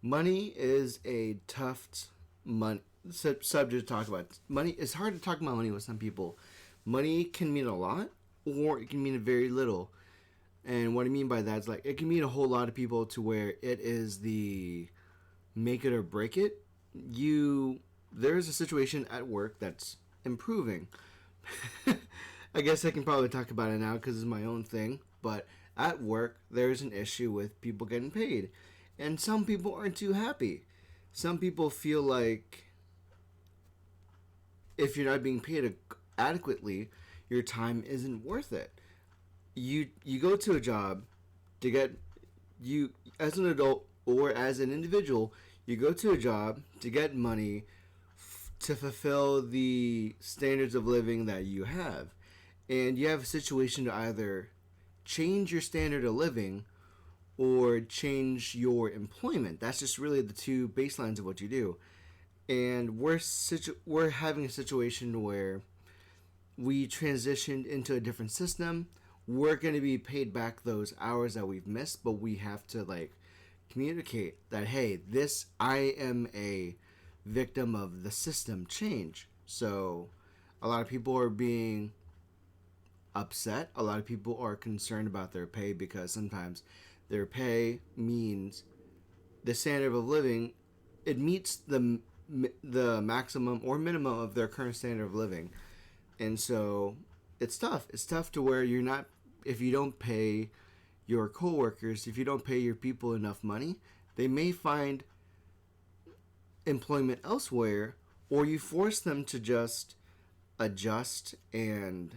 Money is a tough subject to talk about. Money, it's hard to talk about money with some people. Money can mean a lot, or it can mean very little. And what I mean by that is, like, it can mean a whole lot of people to where it is the make it or break it. There's a situation at work that's improving. I guess I can probably talk about it now because it's my own thing. But at work, there's an issue with people getting paid. And some people aren't too happy. Some people feel like if you're not being paid adequately, your time isn't worth it. You go to a job to get, you as an adult or as an individual, you go to a job to get money to fulfill the standards of living that you have. And you have a situation to either change your standard of living or change your employment. That's just really the two baselines of what you do. And we're having a situation where we transitioned into a different system. We're going to be paid back those hours that we've missed, but we have to, like, communicate that, hey, I am a victim of the system change. So a lot of people are being upset. A lot of people are concerned about their pay because sometimes their pay means the standard of living, it meets the maximum or minimum of their current standard of living. And so it's tough. It's tough to where you're not, if you don't pay your coworkers, if you don't pay your people enough money, they may find employment elsewhere, or you force them to just adjust and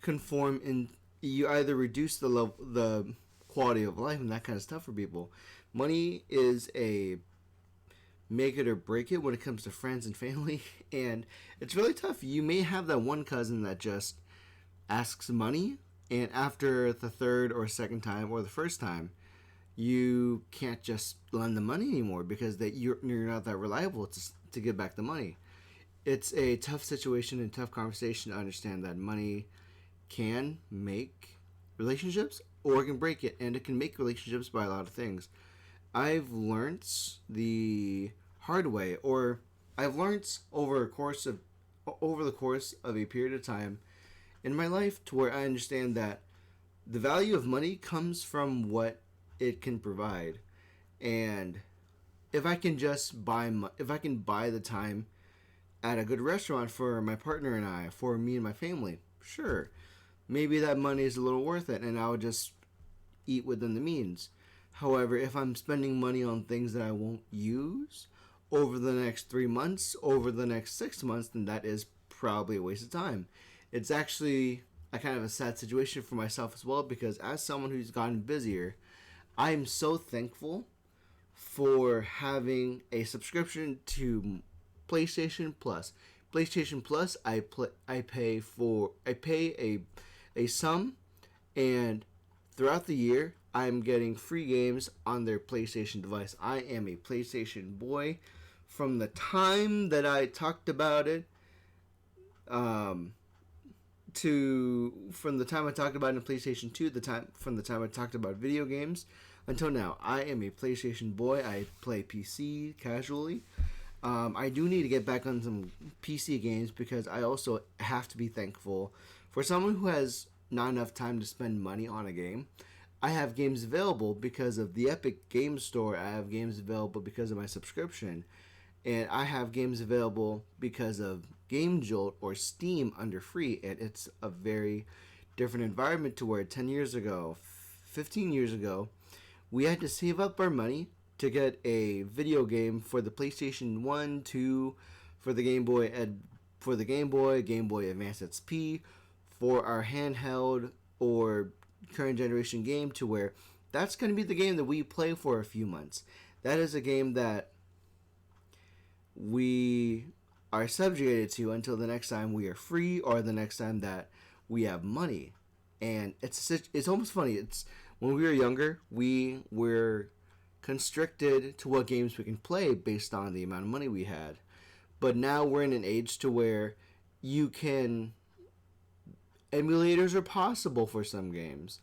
conform, and you either reduce the quality of life and that kind of stuff for people. Money is a make it or break it when it comes to friends and family, and it's really tough. You may have that one cousin that just asks money, and after the third or second time or the first time, you can't just lend the money anymore because you're not that reliable to give back the money. It's a tough situation and tough conversation to understand that money can make relationships or it can break it, and it can make relationships by a lot of things. I've learned the hard way, or I've learned over the course of a period of time in my life to where I understand that the value of money comes from what it can provide. And if I can buy the time at a good restaurant for my partner and I, for me and my family, sure, maybe that money is a little worth it and I'll just eat within the means. However, if I'm spending money on things that I won't use over the next 3 months, over the next 6 months, then that is probably a waste of time. It's actually a kind of a sad situation for myself as well, because as someone who's gotten busier, I'm so thankful for having a subscription to PlayStation Plus. PlayStation Plus, I pay a sum, and throughout the year, I'm getting free games on their PlayStation device. I am a PlayStation boy. From the time that I talked about it, from the time I talked about it in PlayStation 2, from the time I talked about video games, until now, I am a PlayStation boy. I play PC casually. I do need to get back on some PC games because I also have to be thankful for someone who has not enough time to spend money on a game. I have games available because of the Epic Games Store. I have games available because of my subscription. And I have games available because of Game Jolt or Steam under free. And it's a very different environment to where 10 years ago, 15 years ago, we had to save up our money to get a video game for the PlayStation 1, 2, for the Game Boy, Game Boy Advance XP, for our handheld or current generation game, to where that's going to be the game that we play for a few months. That is a game that we are subjugated to until the next time we are free or the next time that we have money. And it's almost funny. It's when we were younger, we were constricted to what games we can play based on the amount of money we had. But now we're in an age to where emulators are possible for some games.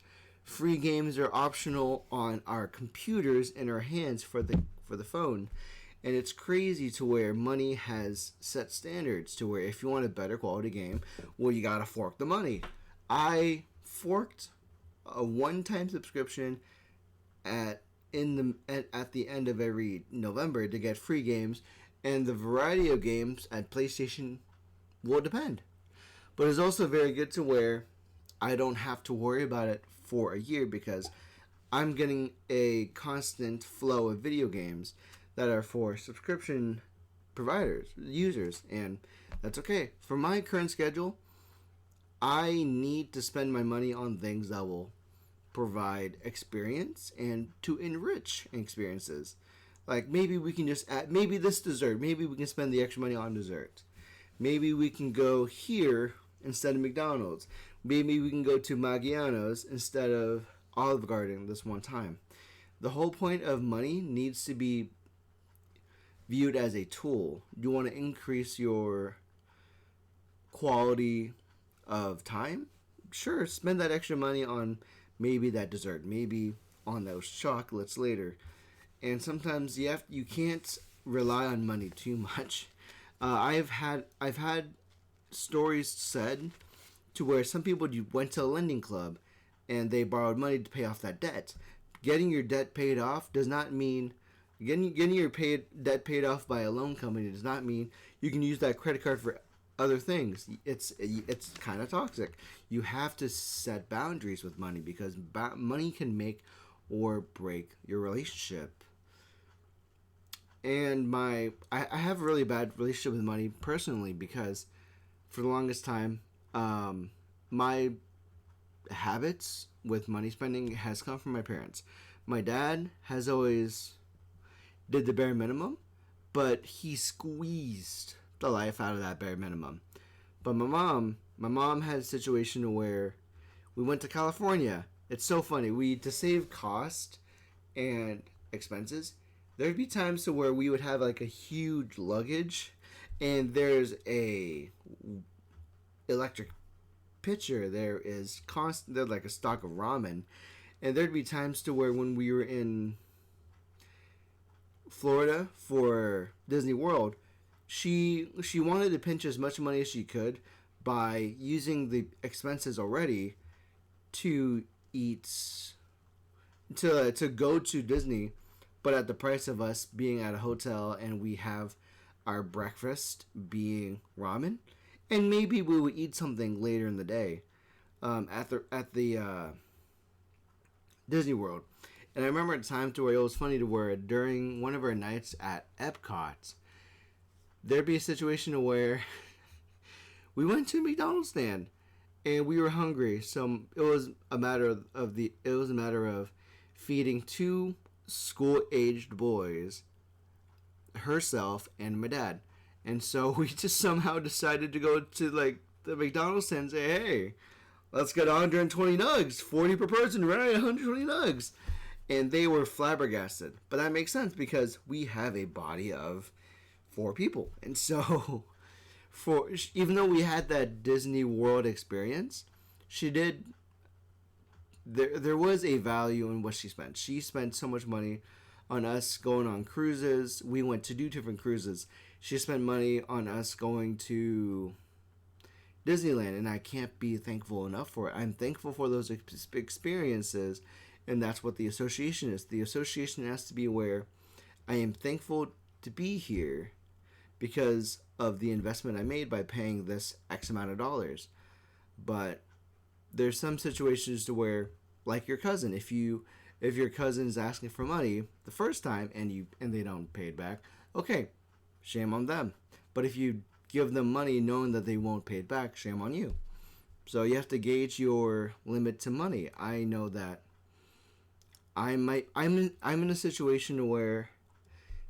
Free games are optional on our computers in our hands for the phone. And it's crazy to where money has set standards to where if you want a better quality game, well, you gotta fork the money. I forked a one-time subscription at the end of every November to get free games, and the variety of games at PlayStation will depend. But it's also very good to where I don't have to worry about it for a year because I'm getting a constant flow of video games that are for subscription providers, users, and that's okay. For my current schedule, I need to spend my money on things that will provide experience and to enrich experiences. Like maybe we can just add, maybe this dessert, maybe we can spend the extra money on dessert. Maybe we can go here instead of McDonald's. Maybe we can go to Maggiano's instead of Olive Garden this one time. The whole point of money needs to be viewed as a tool. You want to increase your quality of time? Sure, spend that extra money on maybe that dessert, maybe on those chocolates later. And sometimes you can't rely on money too much. I've had stories said to where some people went to a lending club and they borrowed money to pay off that debt. Getting your debt paid off does not mean getting your debt paid off by a loan company does not mean you can use that credit card for other things. It's kind of toxic. You have to set boundaries with money because money can make or break your relationship. And I have a really bad relationship with money personally because for the longest time, my habits with money spending has come from my parents. My dad has always did the bare minimum, but he squeezed the life out of that bare minimum. But my mom had a situation where we went to California. It's so funny. To save cost and expenses, there'd be times to where we would have like a huge luggage and there's a electric pitcher. There's like a stock of ramen. And there'd be times to where when we were in Florida for Disney World, she wanted to pinch as much money as she could by using the expenses already to go to Disney, but at the price of us being at a hotel and we have our breakfast being ramen, and maybe we would eat something later in the day at the Disney World. And I remember a time to where it was funny to where during one of our nights at Epcot, there'd be a situation where we went to a McDonald's stand and we were hungry. So it was a matter of feeding two school-aged boys, herself and my dad. And so we just somehow decided to go to like the McDonald's stand and say, hey, let's get 120 nugs, 40 per person, right? 120 nugs. And they were flabbergasted. But that makes sense because we have a body of 4 people. And so, even though we had that Disney World experience, there was a value in what she spent. She spent so much money on us going on cruises. We went to 2 different cruises. She spent money on us going to Disneyland, and I can't be thankful enough for it. I'm thankful for those experiences, and that's what the association is. The association has to be where I am thankful to be here because of the investment I made by paying this X amount of dollars. But there's some situations to where, like your cousin, if your cousin's asking for money the first time and they don't pay it back, okay, shame on them. But if you give them money knowing that they won't pay it back, shame on you. So you have to gauge your limit to money. I know that I'm in a situation where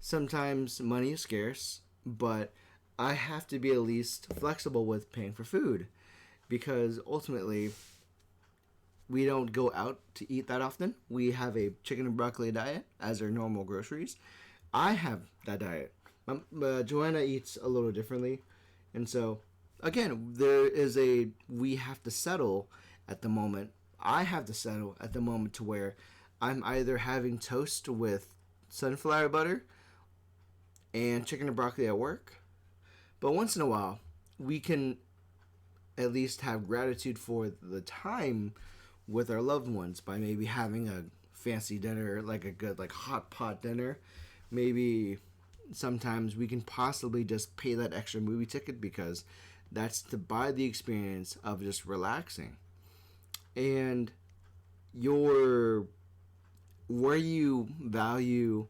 sometimes money is scarce, but I have to be at least flexible with paying for food because ultimately we don't go out to eat that often. We have a chicken and broccoli diet as our normal groceries. I have that diet. Joanna eats a little differently. And so, again, we have to settle at the moment I have to settle at the moment to where I'm either having toast with sunflower butter and chicken and broccoli at work, but once in a while, we can at least have gratitude for the time with our loved ones by maybe having a fancy dinner, like a good like hot pot dinner. Maybe sometimes we can possibly just pay that extra movie ticket because that's to buy the experience of just relaxing. And your where you value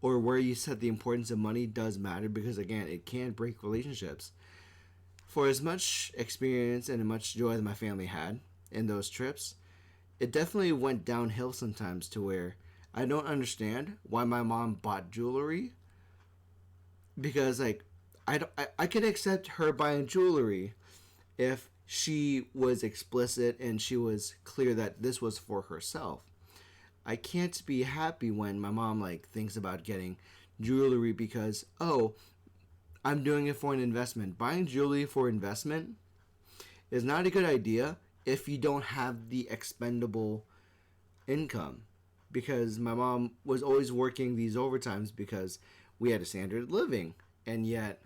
or where you set the importance of money does matter because again, it can break relationships. For as much experience and as much joy that my family had in those trips, it definitely went downhill sometimes to where I don't understand why my mom bought jewelry because like I could accept her buying jewelry if she was explicit and she was clear that this was for herself. I can't be happy when my mom like thinks about getting jewelry because I'm doing it for an investment. Buying jewelry for investment is not a good idea if you don't have the expendable income. Because my mom was always working these overtimes because we had a standard of living. And yet,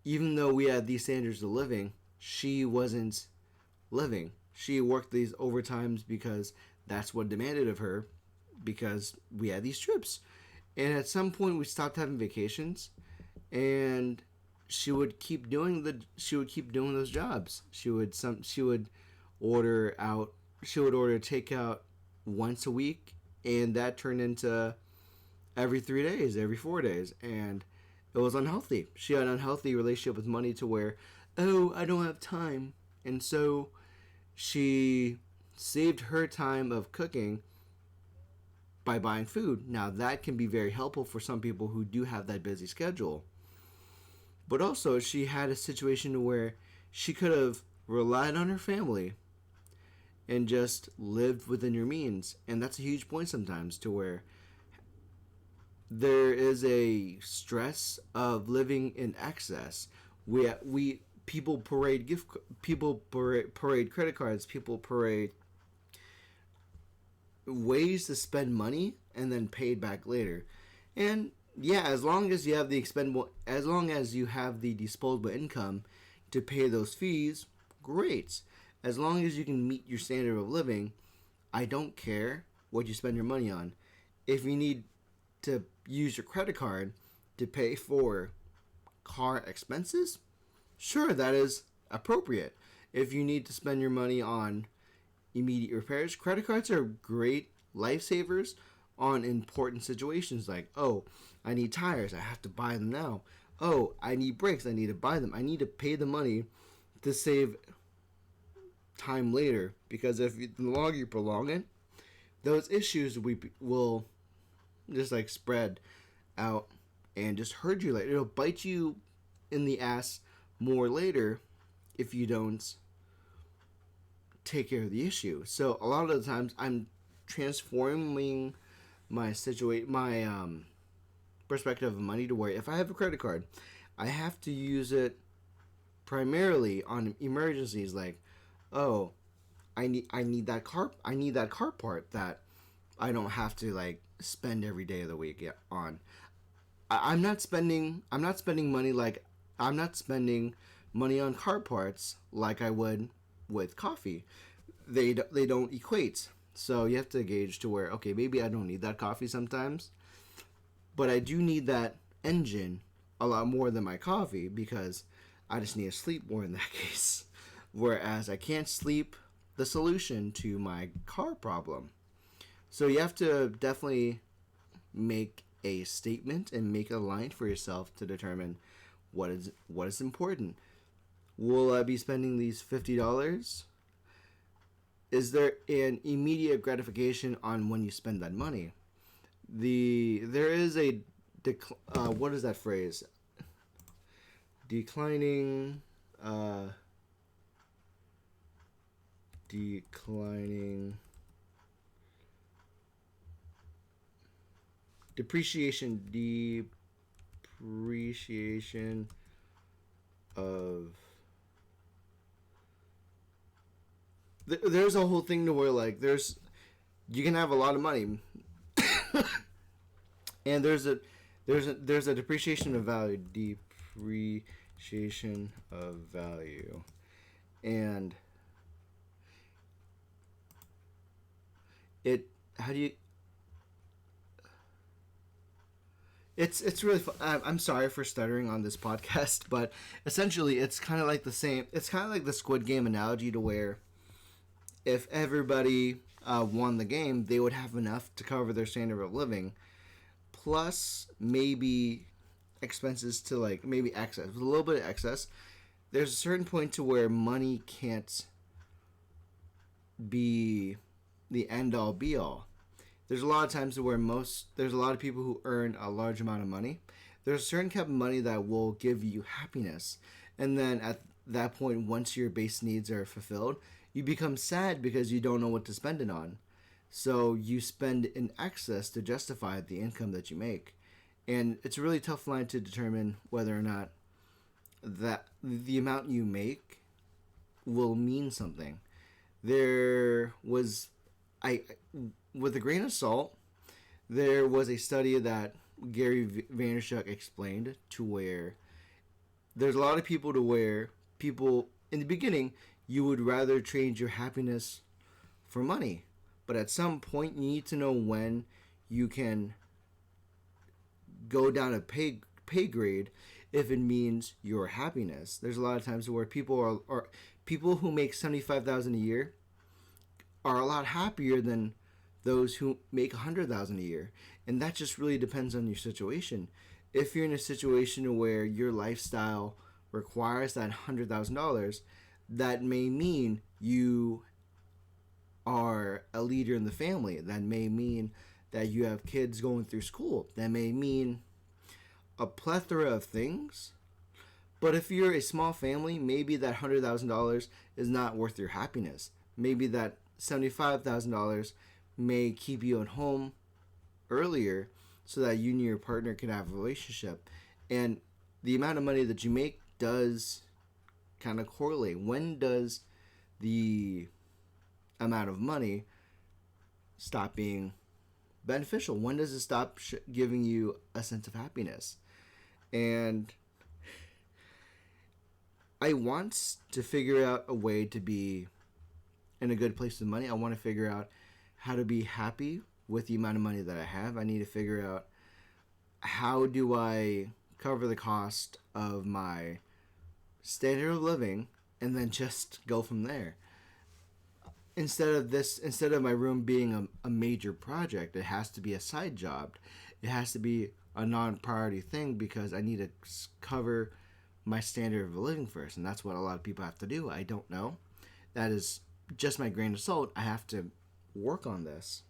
even though we had these standards of living, she wasn't living. She worked these overtimes because that's what demanded of her because we had these trips. And at some point we stopped having vacations and she would keep doing those jobs. She would order takeout once a week, and that turned into every 3 days, every 4 days, and it was unhealthy. She had an unhealthy relationship with money to where, I don't have time, and so she saved her time of cooking by buying food. Now that can be very helpful for some people who do have that busy schedule. But also, she had a situation where she could have relied on her family and just lived within your means. And that's a huge point sometimes to where there is a stress of living in excess. People parade credit cards, people parade ways to spend money and then pay it back later. And yeah, as long as you have the disposable income to pay those fees, great. As long as you can meet your standard of living, I don't care what you spend your money on. If you need to use your credit card to pay for car expenses, sure, that is appropriate. If you need to spend your money on immediate repairs, credit cards are great lifesavers on important situations like, I need tires, I have to buy them now. I need brakes, I need to buy them. I need to pay the money to save time later, because the longer you prolong it, those issues will just like spread out and just hurt you later. It'll bite you in the ass more later if you don't take care of the issue. So a lot of the times I'm transforming my perspective of money to where if I have a credit card, I have to use it primarily on emergencies like, I need that car part that I don't have to like spend every day of the week on. I'm not spending money on car parts like I would with coffee. They don't equate. So you have to gauge to where, okay, maybe I don't need that coffee sometimes, but I do need that engine a lot more than my coffee because I just need to sleep more in that case. Whereas I can't sleep the solution to my car problem. So you have to definitely make a statement and make a line for yourself to determine what is important. Will I be spending these $50? Is there an immediate gratification on when you spend that money? There is a what is that phrase? Declining depreciation of there's a whole thing to where like you can have a lot of money, and there's a depreciation of value, and it how do you it's really fun. I'm sorry for stuttering on this podcast, but essentially it's kind of like the same. It's kind of like the Squid Game analogy to where if everybody won the game, they would have enough to cover their standard of living, plus maybe expenses to like maybe excess, with a little bit of excess. There's a certain point to where money can't be the end all be all. There's a lot of times where there's a lot of people who earn a large amount of money. There's a certain kind of money that will give you happiness. And then at that point, once your base needs are fulfilled, you become sad because you don't know what to spend it on. So you spend in excess to justify the income that you make. And it's a really tough line to determine whether or not that the amount you make will mean something. With a grain of salt, there was a study that Gary Vaynerchuk explained to where there's a lot of people to where people in the beginning you would rather trade your happiness for money, but at some point you need to know when you can go down a pay grade if it means your happiness. There's a lot of times where people are people who make $75,000 a year are a lot happier than those who make $100,000 a year, and that just really depends on your situation. If you're in a situation where your lifestyle requires that $100,000, that may mean you are a leader in the family. That may mean that you have kids going through school. That may mean a plethora of things. But if you're a small family, maybe that $100,000 is not worth your happiness. Maybe that $75,000 may keep you at home earlier so that you and your partner can have a relationship. And the amount of money that you make does kind of correlate. When does the amount of money stop being beneficial? When does it stop giving you a sense of happiness? And I want to figure out a way to be in a good place with money. I want to figure out how to be happy with the amount of money that I have. I need to figure out how do I cover the cost of my standard of living and then just go from there. Instead of my room being a major project, it has to be a side job. It has to be a non-priority thing because I need to cover my standard of living first, and that's what a lot of people have to do. I don't know. That is just my grain of salt. I have to work on this.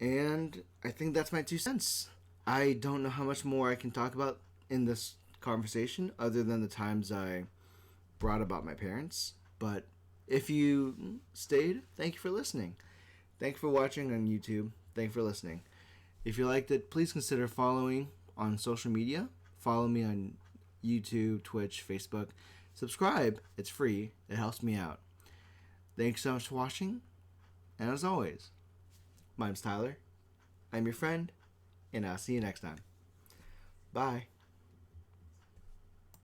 And I think that's my 2 cents. I don't know how much more I can talk about in this conversation other than the times I brought about my parents. But if you stayed, thank you for listening. Thank you for watching on YouTube. Thank you for listening. If you liked it, please consider following on social media. Follow me on YouTube, Twitch, Facebook. Subscribe. It's free. It helps me out. Thanks so much for watching. And as always, my name's Tyler. I'm your friend. And I'll see you next time. Bye.